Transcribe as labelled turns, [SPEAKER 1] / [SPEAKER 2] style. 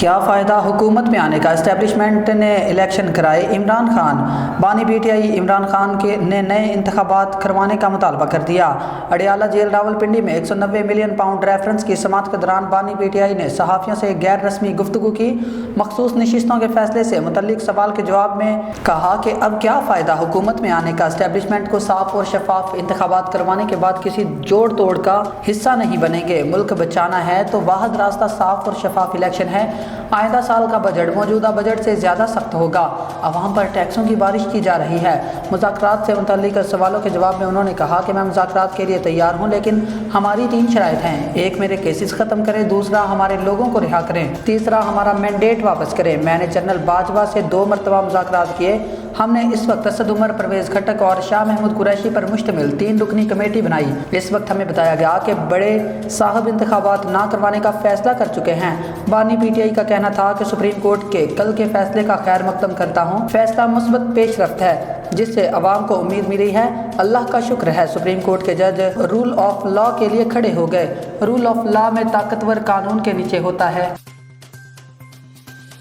[SPEAKER 1] کیا فائدہ حکومت میں آنے کا؟ اسٹیبلشمنٹ نے الیکشن کرائے، عمران خان بانی P T I Imran Khan نے نئے انتخابات کروانے کا مطالبہ کر دیا۔ اڈیالہ جیل راولپنڈی میں 190 ملین پاؤنڈ ریفرنس کی سماعت کے دوران بانی پی ٹی آئی نے صحافیوں سے غیر رسمی گفتگو کی۔ مخصوص نشستوں کے فیصلے سے متعلق سوال کے جواب میں کہا کہ اب کیا فائدہ حکومت میں آنے کا؟ اسٹیبلشمنٹ کو صاف اور شفاف انتخابات کروانے کے بعد کسی جوڑ توڑ کا حصہ نہیں بنیں گے۔ ملک بچانا ہے تو واحد راستہ صاف اور شفاف الیکشن ہے۔ آئندہ سال کا بجٹ موجودہ بجٹ سے زیادہ سخت ہوگا۔ عوام پر ٹیکسوں کی بارش کی جا رہی ہے۔ مذاکرات سے متعلق سوالوں کے جواب میں انہوں نے کہا کہ میں مذاکرات کے لیے تیار ہوں، لیکن ہماری 3 شرائط ہیں۔ ایک، میرے کیسز ختم کریں۔ دوسرا، ہمارے لوگوں کو رہا کریں۔ تیسرا، ہمارا مینڈیٹ واپس کریں۔ میں نے جنرل باجوہ سے 2 مرتبہ مذاکرات کیے۔ ہم نے اس وقت اسد عمر، پرویز خٹک اور شاہ محمود قریشی پر مشتمل 3 رکنی کمیٹی بنائی۔ اس وقت ہمیں بتایا گیا کہ بڑے صاحب انتخابات نہ کروانے کا فیصلہ کر چکے ہیں۔ بانی پی ٹی آئی کا کہنا تھا کہ سپریم کورٹ کے کل کے فیصلے کا خیر مقدم کرتا ہوں۔ فیصلہ مثبت پیش رفت ہے جس سے عوام کو امید ملی ہے۔ اللہ کا شکر ہے سپریم کورٹ کے جج رول آف لا کے لیے کھڑے ہو گئے۔ رول آف لا میں طاقتور قانون کے نیچے ہوتا ہے۔